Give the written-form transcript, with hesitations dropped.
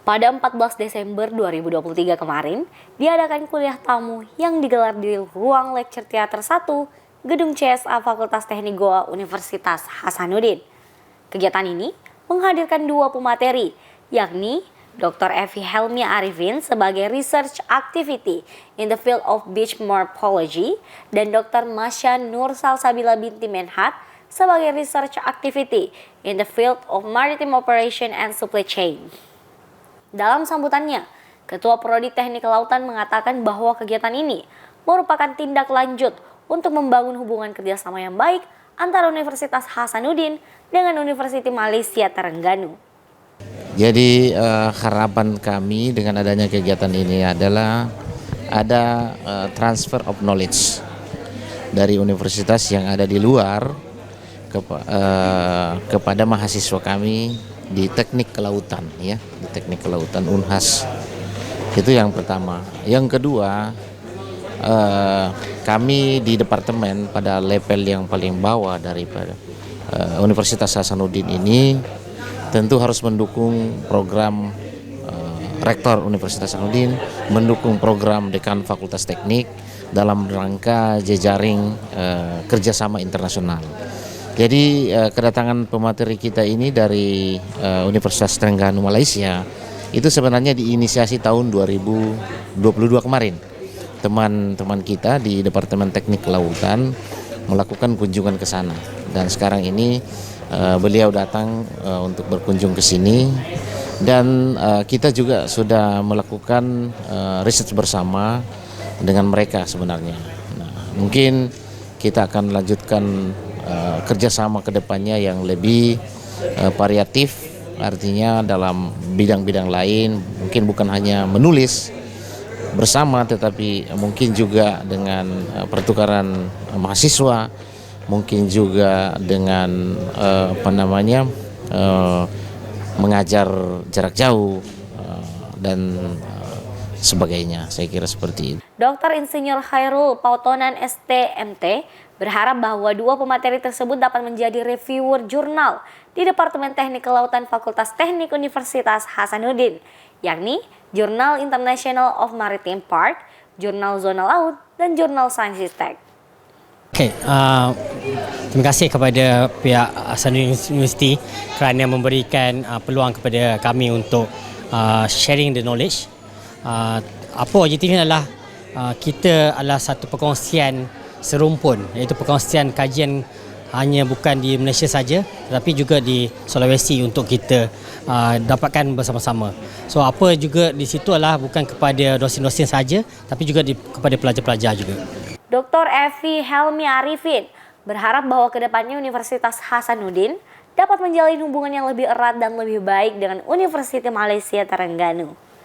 Pada 14 Desember 2023 kemarin, diadakan kuliah tamu yang digelar di ruang lecture teater 1, Gedung CSA Fakultas Teknik Goa Universitas Hasanuddin. Kegiatan ini menghadirkan dua pemateri, yakni Dr. Evi Helmi Arifin sebagai Research Activity in the Field of Beach Morphology dan Dr. Masya Nur Salsabila binti Menhat sebagai Research Activity in the Field of Maritime Operation and Supply Chain. Dalam sambutannya, Ketua Prodi Teknik Kelautan mengatakan bahwa kegiatan ini merupakan tindak lanjut untuk membangun hubungan kerjasama yang baik antara Universitas Hasanuddin dengan Universiti Malaysia Terengganu. Jadi harapan kami dengan adanya kegiatan ini adalah ada transfer of knowledge dari universitas yang ada di luar kepada mahasiswa kami di teknik kelautan, ya, di teknik kelautan Unhas. Itu yang pertama. Yang kedua, kami di departemen pada level yang paling bawah daripada Universitas Hasanuddin ini tentu harus mendukung program Rektor Universitas Hasanuddin, mendukung program Dekan Fakultas Teknik dalam rangka jejaring kerjasama internasional. Jadi kedatangan pemateri kita ini dari Universitas Terengganu Malaysia itu sebenarnya diinisiasi tahun 2022 kemarin. Teman-teman kita di Departemen Teknik Kelautan melakukan kunjungan ke sana dan sekarang ini beliau datang untuk berkunjung ke sini dan kita juga sudah melakukan riset bersama dengan mereka sebenarnya. Nah, mungkin kita akan lanjutkan kerjasama ke depannya yang lebih variatif, artinya dalam bidang-bidang lain, mungkin bukan hanya menulis bersama tetapi mungkin juga dengan pertukaran mahasiswa, mungkin juga dengan mengajar jarak jauh dan sebagainya. Saya kira seperti itu. Dr. Insinyur Khairul Pautonan STMT berharap bahwa dua pemateri tersebut dapat menjadi reviewer jurnal di Departemen Teknik Kelautan Fakultas Teknik Universitas Hasanuddin, yakni Jurnal International of Maritime Park, Jurnal Zona Laut, dan Jurnal Scientistek. Terima kasih kepada pihak Hasanuddin University kerana memberikan peluang kepada kami untuk sharing the knowledge. Apa objektifnya adalah kita adalah satu perkongsian serumpun, iaitu perkongsian kajian hanya bukan di Malaysia saja tetapi juga di Sulawesi untuk kita dapatkan bersama-sama. So apa juga di situ adalah bukan kepada dosen-dosen saja tapi juga kepada pelajar-pelajar juga. Dr. Evi Helmi Arifin berharap bahwa kedepannya Universitas Hasanuddin dapat menjalin hubungan yang lebih erat dan lebih baik dengan Universiti Malaysia Terengganu.